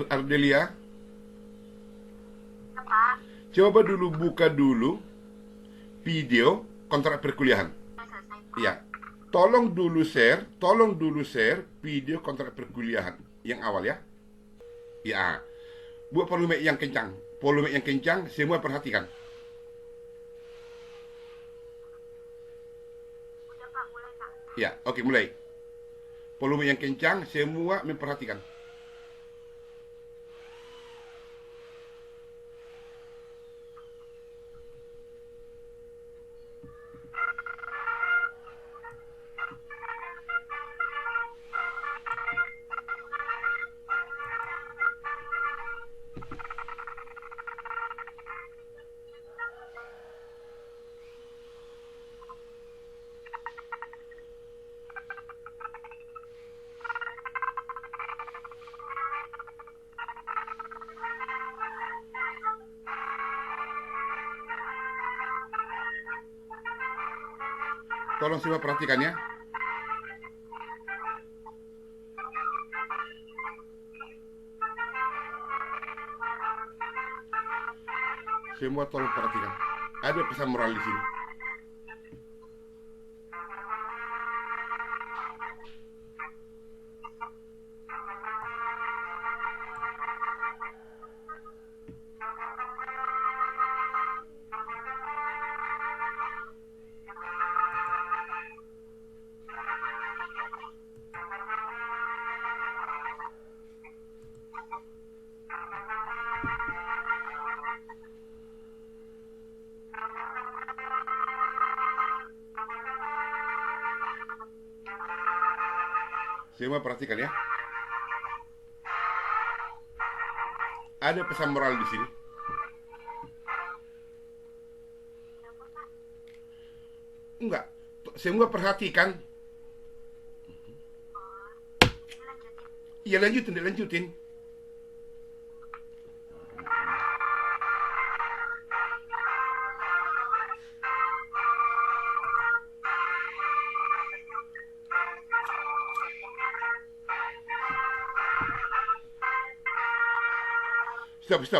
Ardelia, Ya, Pak. coba dulu buka dulu video kontrak perkuliahan. Udah selesai, Pak. Iya. Tolong dulu share video kontrak perkuliahan yang awal ya. Ya. Buat volume yang kencang. Volume yang kencang, semua perhatikan. Udah, Pak. Mulai, Pak. Ya, oke mulai. Volume yang kencang, semua memperhatikan. Tolong semua perhatikan ya. Semua tolong perhatikan. Ada pesan moral di sini. Semua perhatikan ya. Ada pesan moral di sini. Kenapa, Pak? Enggak. Semua perhatikan. Ini lanjutin. Iya lanjutin, lanjutin. Stop.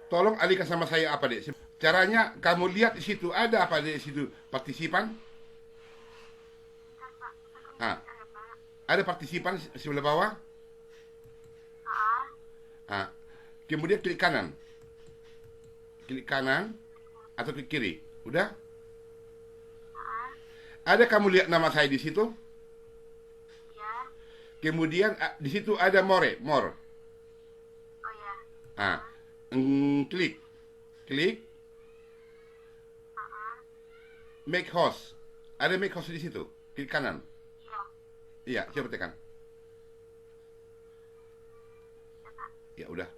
Tolong alihkan sama saya apa dek? Caranya kamu lihat di situ ada apa di situ? Partisipan? Bentar, Pak. Ah, Bentar ya, Pak. ada partisipan sebelah bawah? Ah, Ah, kemudian klik kanan. Klik kanan atau klik kiri. Udah? ah, Ada kamu lihat nama saya di situ? ya. Kemudian di situ ada more. Oh, ya. Ah, klik. Klik Ah, make host. Ada make host di situ. Klik kanan. iya. Iya, coba tekan. Ya, Pak. Ya udah.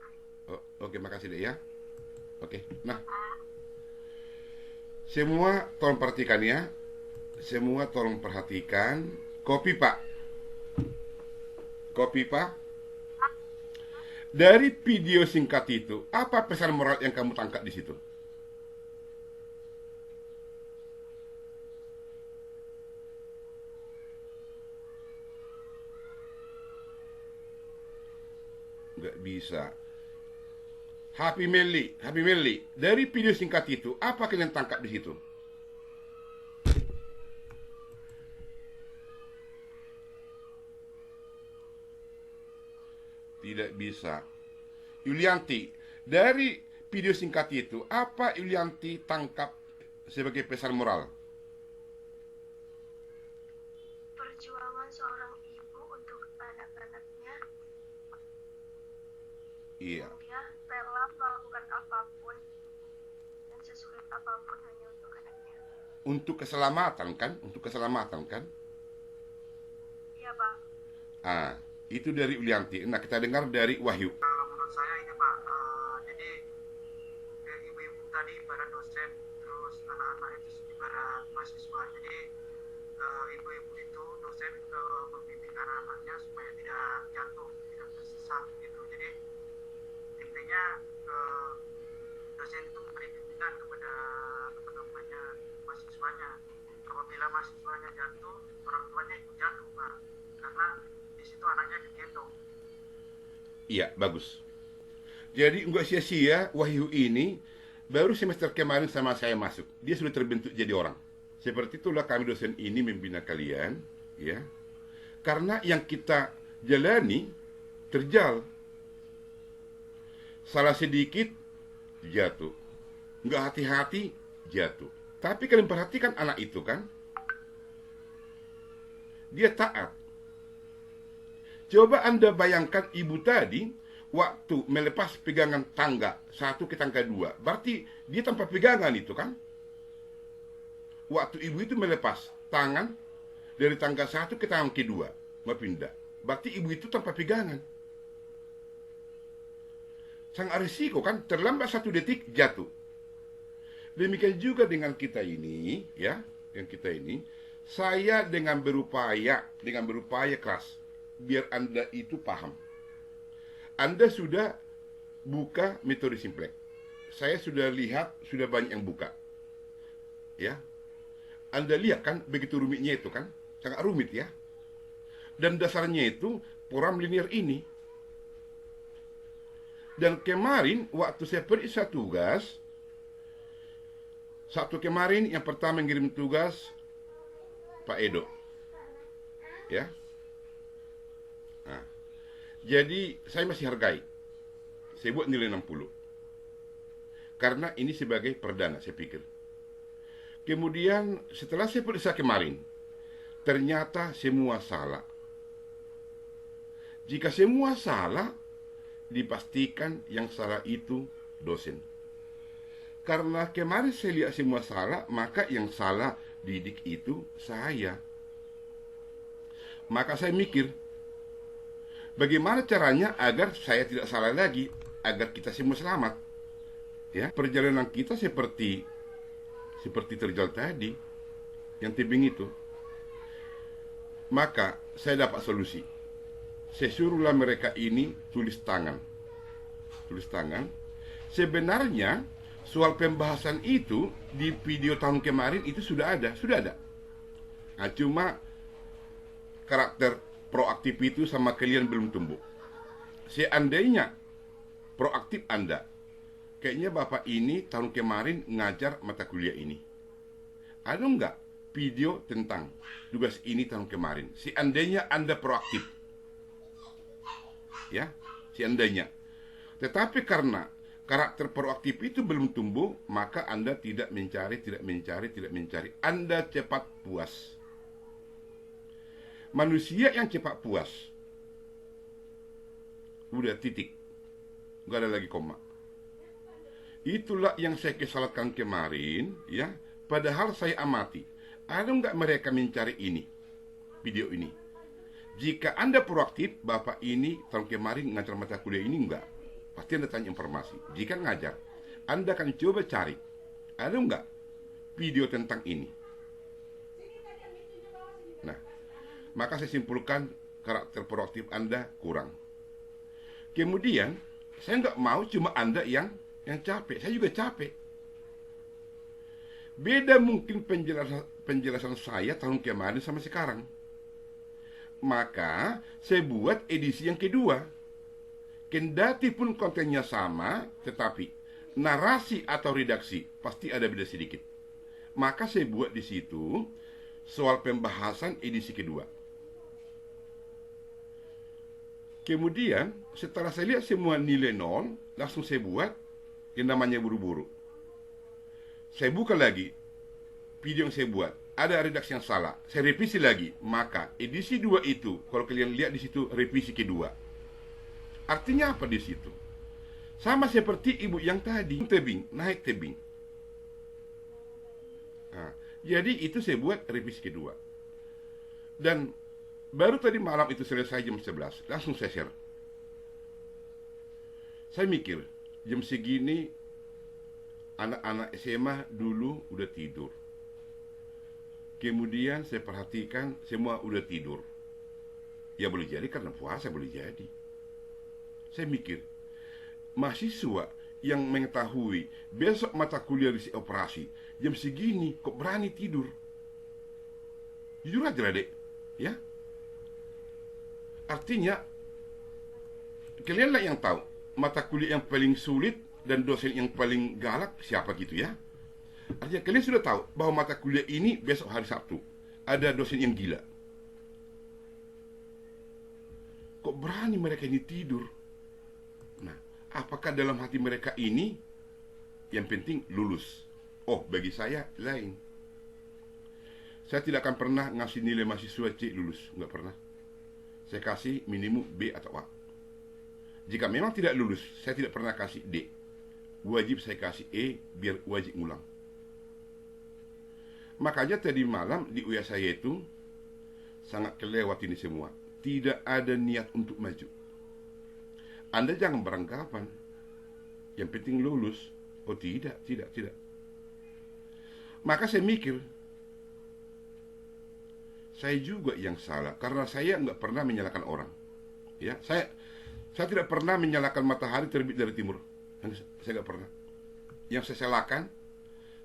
Oh, oke, makasih deh ya. Oke. Nah, Pak. semua tolong perhatikan ya. Semua tolong perhatikan. Kopi, Pak. Kopi, Pak. Dari video singkat itu, apa pesan moral yang kamu tangkap di situ? Nggak bisa. Happy Melly. Dari video singkat itu, apa kalian tangkap di situ? Tidak bisa. Yulianti, dari video singkat itu, apa Yulianti tangkap sebagai pesan moral? Perjuangan seorang ibu untuk anak-anaknya Iya. yang dia rela melakukan apapun dan sesulit apapun hanya untuk anaknya. Untuk keselamatan kan? Untuk keselamatan kan? Iya, Pak. Ah, itu dari Yulianti. Nah, kita dengar dari Wahyu. Kalau menurut saya ini Pak, jadi ibu-ibu tadi ibarat dosen, terus anak-anak itu ibarat mahasiswa. Jadi ibu-ibu itu dosen membimbing anak-anaknya supaya tidak jatuh, tidak tersesat gitu. Jadi intinya dosen itu memberi bimbingan kepada apa namanya mahasiswanya. Apabila mahasiswanya jatuh, orang tuanya ikut jatuh Pak, karena di situ itu anaknya digendong. Iya, bagus. Jadi nggak sia-sia Wahyu ini baru semester kemarin sama saya masuk. Dia sudah terbentuk jadi orang. Seperti itulah kami dosen ini membina kalian, ya. Karena yang kita jalani terjal. Salah sedikit jatuh. Nggak hati-hati jatuh. Tapi kalian perhatikan anak itu kan, dia taat. Coba Anda bayangkan ibu tadi waktu melepas pegangan tangga satu ke tangga dua, berarti dia tanpa pegangan itu kan. Waktu ibu itu melepas tangan dari tangga satu ke tangga kedua, mau pindah, berarti ibu itu tanpa pegangan. Sangat risiko kan, terlambat 1 detik jatuh. Demikian juga dengan kita ini, ya, yang kita ini, saya dengan berupaya keras, biar Anda itu paham. Anda sudah buka metode Simplex. Saya sudah lihat, sudah banyak yang buka. Ya. Anda lihat kan, begitu rumitnya itu kan, sangat rumit ya. Dan dasarnya itu, program linear ini. Dan kemarin, waktu saya periksa tugas, Sabtu kemarin yang pertama mengirim tugas Pak Edo, ya. Nah, jadi saya masih hargai. Saya buat nilai 60. Karena ini sebagai perdana, saya pikir. Kemudian setelah saya periksa kemarin, ternyata semua salah. Jika semua salah, dipastikan yang salah itu dosen. Karena kemarin saya lihat semua salah, maka yang salah didik itu saya. Maka saya mikir, bagaimana caranya agar saya tidak salah lagi, agar kita semua selamat. Ya, perjalanan kita seperti terjal tadi, yang tebing itu. Maka saya dapat solusi. Saya suruhlah mereka ini tulis tangan. Sebenarnya soal pembahasan itu di video tahun kemarin itu sudah ada. Nah, cuma karakter proaktif itu sama kalian belum tumbuh. Seandainya proaktif Anda, kayaknya Bapak ini tahun kemarin ngajar mata kuliah ini. Ada enggak video tentang tugas ini tahun kemarin? Seandainya Anda proaktif. Ya, seandainya. Tetapi karena karakter proaktif itu belum tumbuh, maka Anda tidak mencari. Anda cepat puas. Manusia yang cepat puas, udah titik. Nggak ada lagi koma. Itulah yang saya kesalkan kemarin, ya. Padahal saya amati. Ada nggak mereka mencari ini, video ini? Jika Anda proaktif, Bapak ini tahun kemarin ngajar mata kuliah ini enggak. Pasti Anda tanya informasi. Jika ngajar, Anda akan coba cari, ada enggak video tentang ini? Nah, maka saya simpulkan karakter proaktif Anda kurang. Kemudian, saya enggak mau cuma Anda yang capek. Saya juga capek. Beda mungkin penjelasan saya tahun kemarin sama sekarang. Maka, saya buat edisi yang kedua. Kendati pun kontennya sama, tetapi narasi atau redaksi pasti ada beda sedikit. Maka saya buat di situ soal pembahasan edisi kedua. Kemudian, setelah saya lihat semua nilai 0, langsung saya buat yang namanya buru-buru. Saya buka lagi video yang saya buat. Ada redaksi yang salah, saya revisi lagi. Maka edisi 2 itu, kalau kalian lihat di situ revisi kedua. Artinya apa di situ? Sama seperti ibu yang tadi, naik tebing. Nah, jadi itu saya buat revisi kedua. Dan baru tadi malam itu selesai jam 11, langsung saya share. Saya mikir, jam segini anak-anak SMA dulu udah tidur. Kemudian saya perhatikan semua udah tidur. Ya boleh jadi karena puasa, boleh jadi. Saya mikir, mahasiswa yang mengetahui besok mata kuliah di operasi jam segini kok berani tidur? Jujur aja lah dek, ya. Artinya, kalianlah yang tahu mata kuliah yang paling sulit dan dosen yang paling galak siapa gitu ya. Artinya kalian sudah tahu bahwa mata kuliah ini besok hari Sabtu ada dosen yang gila. Kok berani mereka ini tidur? Nah, apakah dalam hati mereka ini yang penting lulus? Oh, bagi saya lain. Saya tidak akan pernah ngasih nilai mahasiswa C lulus, nggak pernah. Saya kasih minimum B atau A. Jika memang tidak lulus, saya tidak pernah kasih D. Wajib saya kasih E, biar wajib ngulang. Makanya tadi malam di UIA saya itu sangat kelewat ini semua. Tidak ada niat untuk maju. Anda jangan beranggapan yang penting lulus. Oh tidak. Maka saya mikir, saya juga yang salah karena saya nggak pernah menyalahkan orang. Ya, saya tidak pernah menyalahkan matahari terbit dari timur. Saya nggak pernah. Yang saya salahkan,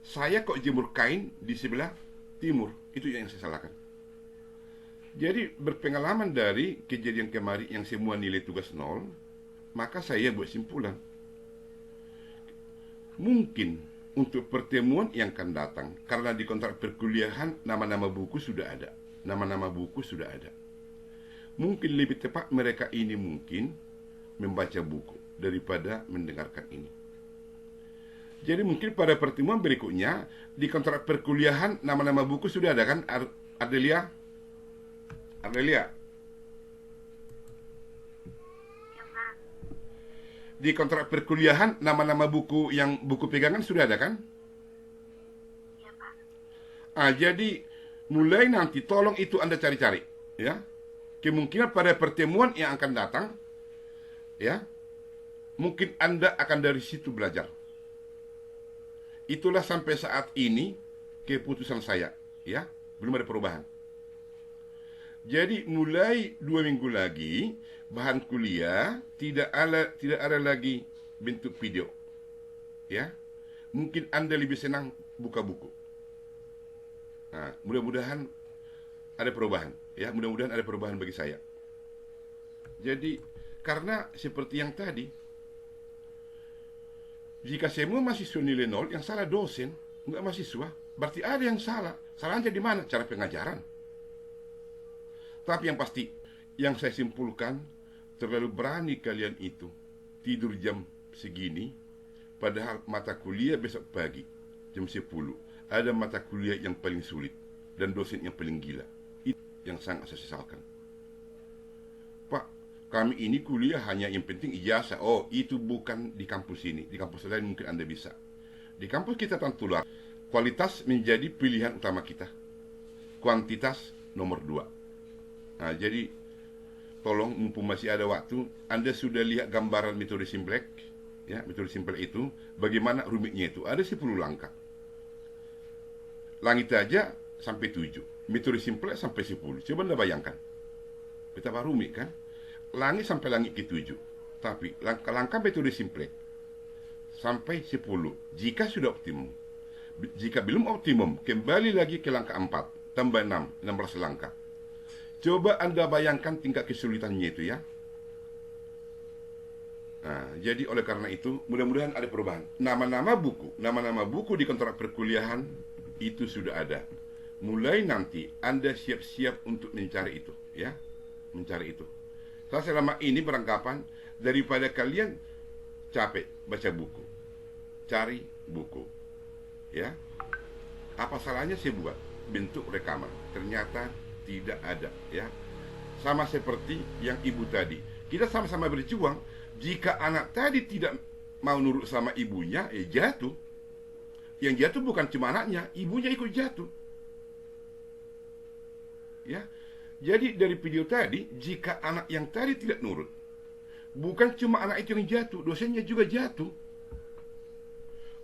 saya kok jemur kain di sebelah timur. Itu yang saya salahkan. Jadi berpengalaman dari kejadian kemarin yang semua nilai tugas 0, maka saya buat simpulan. Mungkin untuk pertemuan yang akan datang, karena di kontrak perkuliahan nama-nama buku sudah ada. Nama-nama buku sudah ada. Mungkin lebih tepat mereka ini mungkin membaca buku daripada mendengarkan ini. Jadi mungkin pada pertemuan berikutnya di kontrak perkuliahan nama-nama buku sudah ada kan, Ardelia? Ya, Pak. Di kontrak perkuliahan nama-nama buku yang buku pegangan sudah ada kan? Ya, Pak. Jadi mulai nanti tolong itu Anda cari-cari, ya. Kemungkinan pada pertemuan yang akan datang, ya, mungkin Anda akan dari situ belajar. Itulah sampai saat ini keputusan saya, ya, belum ada perubahan. Jadi mulai 2 minggu lagi bahan kuliah tidak ada lagi bentuk video, ya. Mungkin Anda lebih senang buka buku. Nah, mudah-mudahan ada perubahan, ya. Mudah-mudahan ada perubahan bagi saya. Jadi karena seperti yang tadi, jika semua mahasiswa nilai 0, yang salah dosen, enggak mahasiswa, berarti ada yang salah. Salahnya di mana? Cara pengajaran. Tapi yang pasti, yang saya simpulkan, terlalu berani kalian itu tidur jam segini, padahal mata kuliah besok pagi jam 10 ada mata kuliah yang paling sulit dan dosen yang paling gila. Itu yang sangat saya sesalkan. Pak, kami ini kuliah hanya yang penting ijazah. Oh, itu bukan di kampus ini. Di kampus lain mungkin Anda bisa. Di kampus kita Tantular, kualitas menjadi pilihan utama kita. Kuantitas nomor 2. Nah, jadi tolong mumpung masih ada waktu, Anda sudah lihat gambaran metode Simplek, ya, metode Simplek itu bagaimana rumitnya itu. Ada 10 langkah. Langit aja sampai 7. Metode Simplek sampai 10. Coba Anda bayangkan. Betapa rumit kan? Langit sampai langit ke-7. Tapi langkah-langkah metode Simplek sampai 10 jika sudah optimum. Jika belum optimum, kembali lagi ke langkah 4, tambah 6, 16 langkah. Coba Anda bayangkan tingkat kesulitannya itu, ya. Nah, jadi oleh karena itu, mudah-mudahan ada perubahan. Nama-nama buku di kontrak perkuliahan itu sudah ada. Mulai nanti Anda siap-siap untuk mencari itu, ya. Mencari itu. Saya selama ini beranggapan daripada kalian capek baca buku, cari buku, ya. Apa salahnya saya buat bentuk rekaman? Ternyata tidak ada, ya. Sama seperti yang ibu tadi. Kita sama-sama berjuang. Jika anak tadi tidak mau nurut sama ibunya, jatuh. Yang jatuh bukan cuma anaknya, ibunya ikut jatuh. Ya. Jadi dari video tadi, jika anak yang tadi tidak nurut, bukan cuma anak itu yang jatuh, dosennya juga jatuh.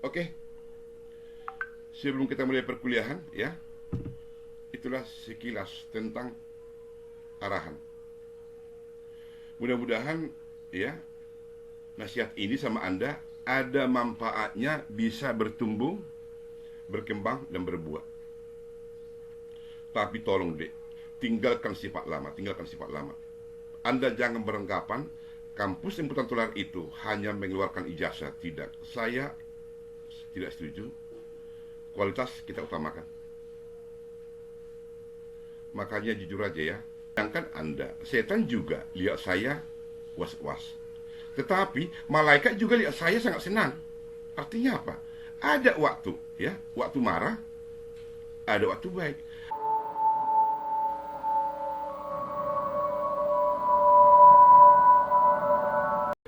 Oke. Sebelum kita mulai perkuliahan, ya. Itulah sekilas tentang arahan. Mudah-mudahan, ya, nasihat ini sama Anda ada manfaatnya, bisa bertumbuh, berkembang, dan berbuah. Tapi tolong dek, tinggalkan sifat lama. Anda jangan beranggapan kampus Imputan Tular itu hanya mengeluarkan ijazah. Tidak, saya tidak setuju. Kualitas kita utamakan. Makanya jujur aja ya, sedangkan Anda, setan juga lihat saya was-was. Tetapi malaikat juga lihat saya sangat senang. Artinya apa? Ada waktu, ya, waktu marah, ada waktu baik.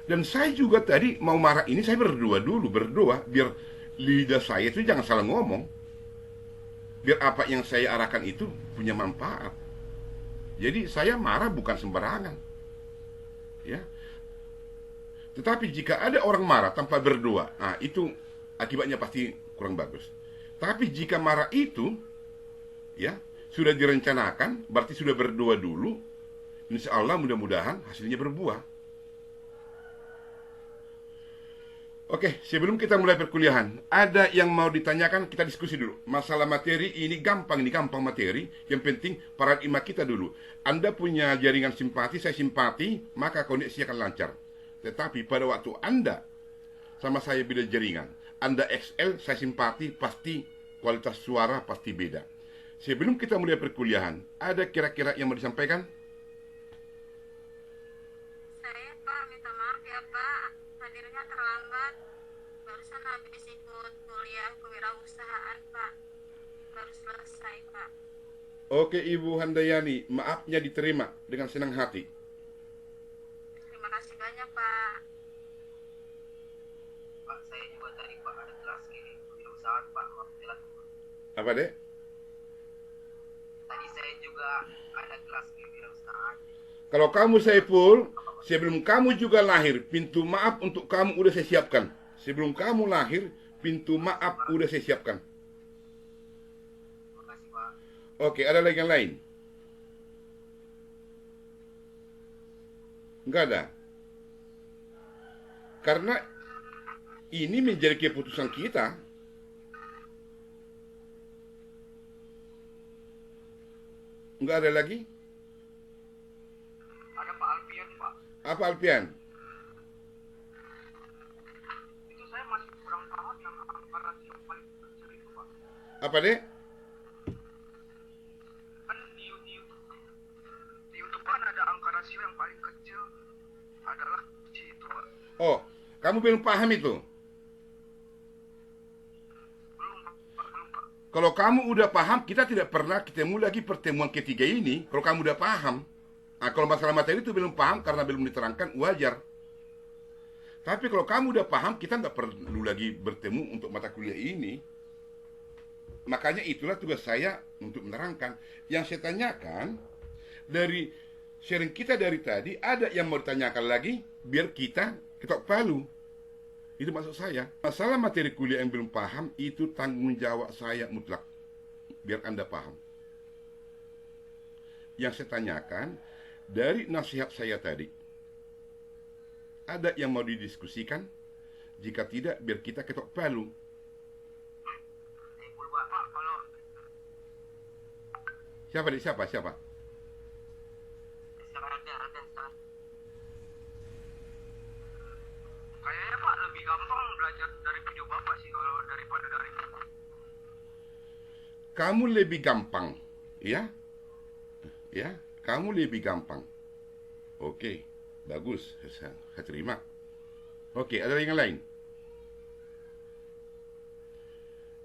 Dan saya juga tadi mau marah ini, saya berdoa dulu, berdoa biar lidah saya itu jangan salah ngomong. Biar apa yang saya arahkan itu punya manfaat. Jadi saya marah bukan sembarangan. Ya. Tetapi jika ada orang marah tanpa berdoa, nah itu akibatnya pasti kurang bagus. Tapi jika marah itu, ya, sudah direncanakan, berarti sudah berdoa dulu, insya Allah mudah-mudahan hasilnya berbuah. Oke, sebelum kita mulai perkuliahan, ada yang mau ditanyakan, kita diskusi dulu. Masalah materi ini gampang materi. Yang penting paradigma kita dulu. Anda punya jaringan simpati, saya simpati, maka koneksi akan lancar. Tetapi pada waktu Anda sama saya beda jaringan, Anda XL, saya simpati, pasti kualitas suara pasti beda. Sebelum kita mulai perkuliahan, ada kira-kira yang mau disampaikan? Saya Pak minta maaf ya Pak, hadirnya terlambat. Barusan habis ikut kuliah kewirausahaan Pak, baru selesai Pak. Oke Ibu Handayani, maafnya diterima dengan senang hati. Terima kasih banyak Pak. Pak, saya juga tadi Pak ada kelas ini kewirausahaan Pak, maaf telat. Apa dek? Tadi saya juga ada kelas kewirausahaan. Kalau kamu Saiful, sebelum kamu juga lahir, pintu maaf untuk kamu udah saya siapkan. Sebelum kamu lahir, pintu maaf udah saya siapkan. Terima kasih Pak. Oke, ada lagi yang lain? Enggak ada. Karena ini menjadi keputusan kita. Enggak ada lagi? Ada Pak Alfian Pak. Apa Alpian? Itu saya masih kurang paham yang angka rasio paling kecil itu Pak. Apa dek? Kan di YouTube kan ada angka rasio yang paling kecil adalah C itu Pak. Oh, kamu belum paham itu? Belum Pak, belum Pak. Kalau kamu udah paham, kita tidak pernah ketemu lagi pertemuan ketiga ini. Kalau kamu udah paham. Nah, kalau masalah materi itu belum paham karena belum diterangkan, wajar. Tapi kalau kamu udah paham, kita nggak perlu lagi bertemu untuk mata kuliah ini. Makanya itulah tugas saya untuk menerangkan. Yang saya tanyakan, dari sharing kita dari tadi, ada yang mau ditanyakan lagi, biar kita ketok palu. Itu maksud saya. Masalah materi kuliah yang belum paham, itu tanggung jawab saya mutlak. Biar Anda paham. Yang saya tanyakan, dari nasihat saya tadi, ada yang mau didiskusikan? Jika tidak, biar kita ketok palu. Saiful Pak, kalau Siapa nih? Siapa? sekarang ada sekarang. Kayaknya Pak lebih gampang belajar dari video Bapak sih kalau daripada dari buku. Kamu lebih gampang, ya? Ya, kamu lebih gampang. Oke, bagus. Saya terima. Oke, ada yang lain?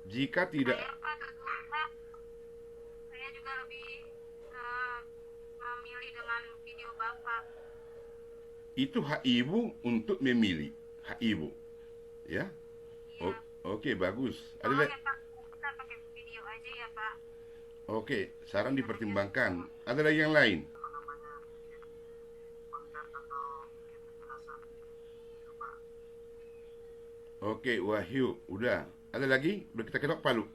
Jika tidak, Saya Pak jujur Pak, saya juga lebih memilih dengan video Bapak. itu hak ibu untuk memilih. Hak ibu. Ya? Iya. Oke, bagus. Ada Oh lagi? ya Pak, kita pakai video aja ya Pak. Oke, saran dipertimbangkan. Ada lagi yang lain? Apa namanya bikin konten atau bikin penjelasan gitu Pak. Oke, Wahyu, udah. Ada lagi? Udah kita ketok palu.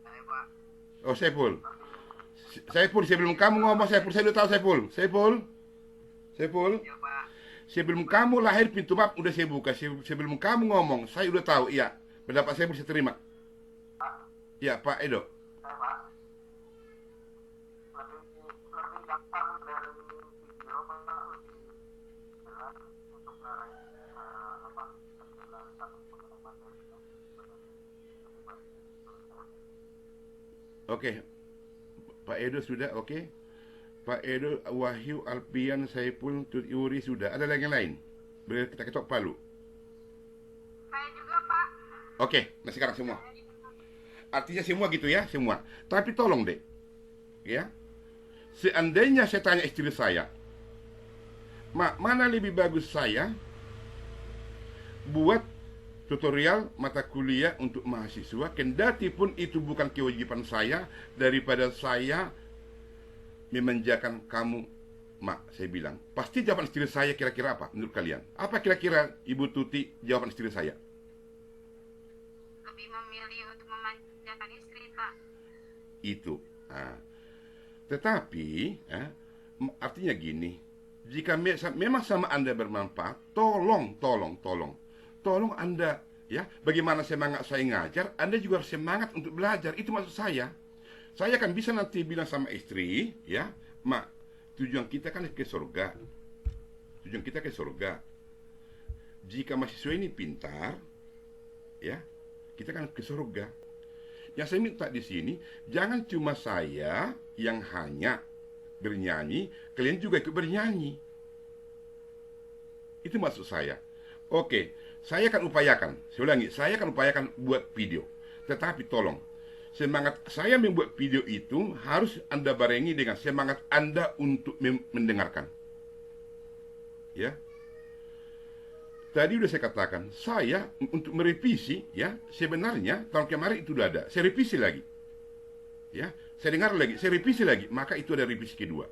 Saya Pak. Oh, Saiful. Saiful, sebelum kamu ngomong, Saiful, saya udah tahu Saiful. Saiful, Iya Pak. sebelum kamu lahir pintu maaf udah saya buka. Sebelum kamu ngomong, saya udah tahu. Iya, pendapat saya bisa terima. Iya, Pak Edo. Saya Pak. Lebih gampang dari video Pak segera untuk mengarang apa segera satu pengembangan materi itu lebih baik. Oke, Pak Edo sudah, oke. Pak Edo, Wahyu, Alpian, Saipul, Tut Yuri sudah. Ada lagi yang lain? Boleh kita ketok palu. Saya juga, Pak. Oke, nah sekarang semua. Artinya semua gitu ya, semua. Tapi tolong deh, ya. Seandainya saya tanya istri saya, Mak, mana lebih bagus saya buat tutorial mata kuliah untuk mahasiswa, kendati pun itu bukan kewajiban saya, daripada saya memanjakan kamu, Mak. Saya bilang, pasti jawaban istri saya kira-kira apa menurut kalian? Apa kira-kira Ibu Tuti jawaban istri saya? Lebih memilih untuk memanjakan istri, Pak. Itu. Nah, tetapi artinya gini, jika memang sama Anda bermanfaat, tolong Anda, ya, bagaimana semangat saya ngajar, Anda juga harus semangat untuk belajar. Itu maksud saya. Saya akan bisa nanti bilang sama istri, ya, Mak, tujuan kita kan ke surga. Tujuan kita ke surga. Jika mahasiswa ini pintar, ya, kita kan ke surga. Yang saya minta di sini, jangan cuma saya yang hanya bernyanyi, kalian juga ikut bernyanyi. Itu maksud saya. Oke, saya akan upayakan, saya ulangi, saya akan upayakan buat video. Tetapi tolong, semangat saya membuat video itu harus Anda barengi dengan semangat Anda untuk mendengarkan. Ya. Tadi udah saya katakan, saya untuk merevisi, ya, sebenarnya tahun kemarin itu udah ada. Saya revisi lagi. Ya, saya dengar lagi, saya revisi lagi, maka itu ada revisi kedua.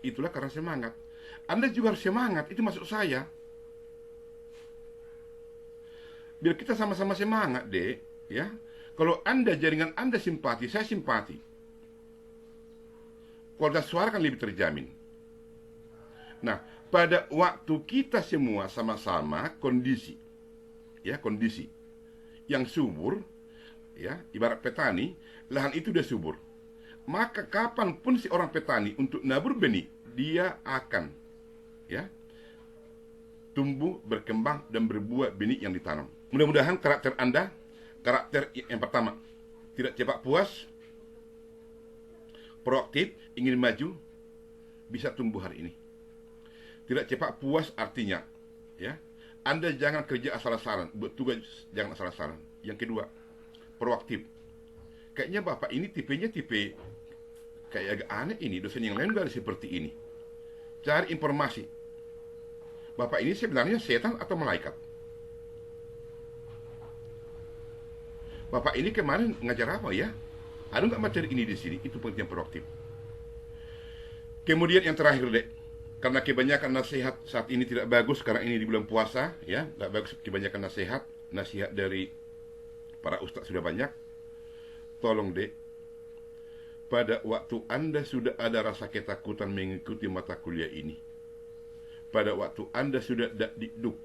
Itulah karena semangat. Anda juga harus semangat, itu maksud saya. Biar kita sama-sama semangat, Dek, ya. Kalau Anda, jaringan Anda simpati, saya simpati. Kualitas suara kan lebih terjamin. Nah, pada waktu kita semua sama-sama kondisi, ya, kondisi yang subur, ya, ibarat petani, lahan itu sudah subur. Maka kapanpun si orang petani untuk nabur benih, dia akan, ya, tumbuh, berkembang, dan berbuah benih yang ditanam. Mudah-mudahan karakter Anda, karakter yang pertama, tidak cepat puas, proaktif, ingin maju, bisa tumbuh hari ini. Tidak cepat puas artinya, ya, Anda jangan kerja asal-asalan, buat tugas jangan asal-asalan. Yang kedua, proaktif. Kayaknya Bapak ini tipenya tipe kayak agak aneh ini, dosen yang lain gak ada seperti ini. Cari informasi. Bapak ini sebenarnya setan atau malaikat? Bapak ini kemarin ngajar apa ya? Ada nggak materi ini di sini? Itu penting proaktif. Kemudian yang terakhir, Dek, karena kebanyakan nasihat saat ini tidak bagus, karena ini di bulan puasa, ya, nggak bagus kebanyakan nasihat dari para ustadz sudah banyak. Tolong, Dek, pada waktu Anda sudah ada rasa ketakutan mengikuti mata kuliah ini, pada waktu Anda sudah dakdikduk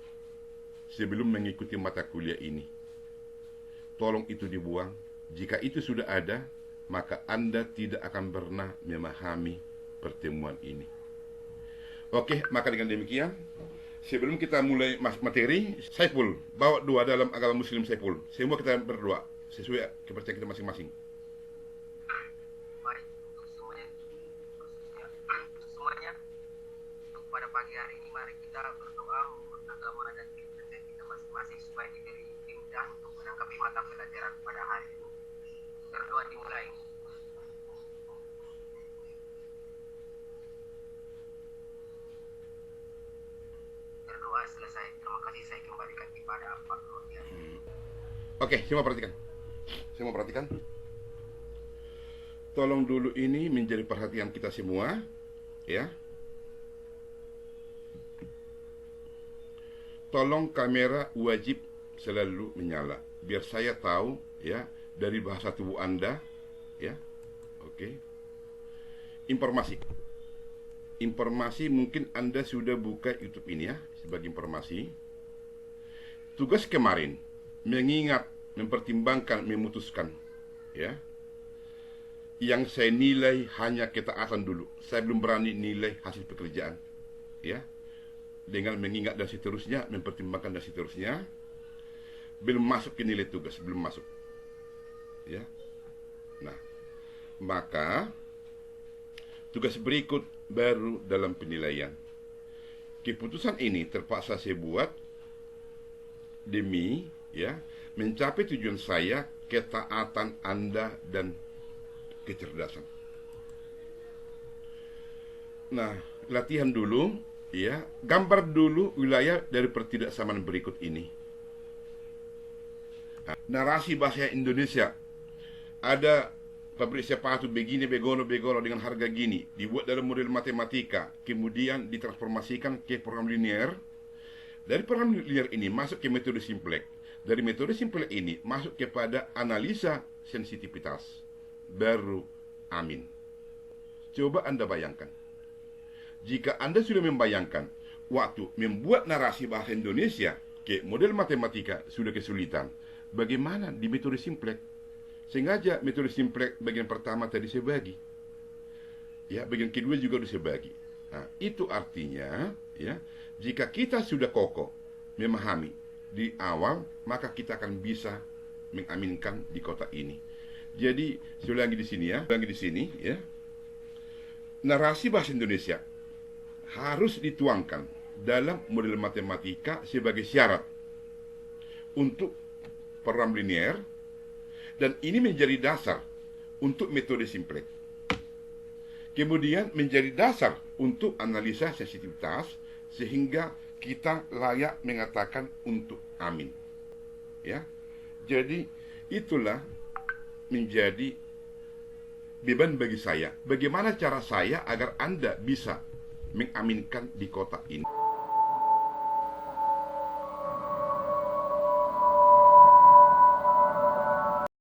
sebelum mengikuti mata kuliah ini, tolong itu dibuang. Jika itu sudah ada, maka Anda tidak akan pernah memahami pertemuan ini. Oke, maka dengan demikian, sebelum kita mulai materi, Saiful, bawa doa dalam agama Muslim Saiful. Semua kita berdoa sesuai kepercayaan kita masing-masing. Mari untuk semuanya, khususnya untuk semuanya, untuk pada pagi hari ini mari kita berdoa menurut agama dan kepercayaan kita masing-masing supaya diberi mudah untuk menanggapi mata pelajaran pada hari ini. Berdoa dimulai. Berdoa selesai. Terima kasih, saya kembalikan kepada Pak Rodian. Oke, semua perhatikan. Semua perhatikan. Tolong dulu ini menjadi perhatian kita semua, ya. Tolong kamera wajib selalu menyala, biar saya tahu, ya, dari bahasa tubuh Anda, ya. Oke. Informasi mungkin Anda sudah buka YouTube ini, ya, sebagai informasi. Tugas kemarin mengingat, mempertimbangkan, memutuskan, ya. Yang saya nilai hanya ketaatan dulu. Saya belum berani nilai hasil pekerjaan, ya. dengan mengingat dan seterusnya, mempertimbangkan dan seterusnya, belum masuk ke nilai tugas, belum masuk. Ya. Nah, maka tugas berikut baru dalam penilaian. Keputusan ini terpaksa saya buat demi mencapai tujuan saya, ketaatan Anda dan kecerdasan. Nah, latihan dulu, gambar dulu wilayah dari pertidaksamaan berikut ini. Narasi bahasa Indonesia. Ada pabrik sepatu begini, begono dengan harga gini, dibuat dalam model matematika, kemudian ditransformasikan ke program linear. Dari program linear ini masuk ke metode simplex. Dari metode simplex ini masuk kepada analisa sensitivitas. Baru amin. Coba Anda bayangkan. Jika Anda sudah membayangkan waktu membuat narasi bahasa Indonesia ke model matematika sudah kesulitan, bagaimana di metode simplex? Sengaja metode simplex bagian pertama tadi saya bagi. Bagian kedua juga saya bagi. Nah, itu artinya, jika kita sudah kokoh memahami di awal, maka kita akan bisa mengaminkan di kota ini. Jadi, saya ulangi di sini, narasi bahasa Indonesia harus dituangkan dalam model matematika sebagai syarat untuk program linear, dan ini menjadi dasar untuk metode simplex. Kemudian menjadi dasar untuk analisa sensitivitas, sehingga kita layak mengatakan untuk amin. Jadi itulah menjadi beban bagi saya. Bagaimana cara saya agar Anda bisa mengaminkan di kota ini?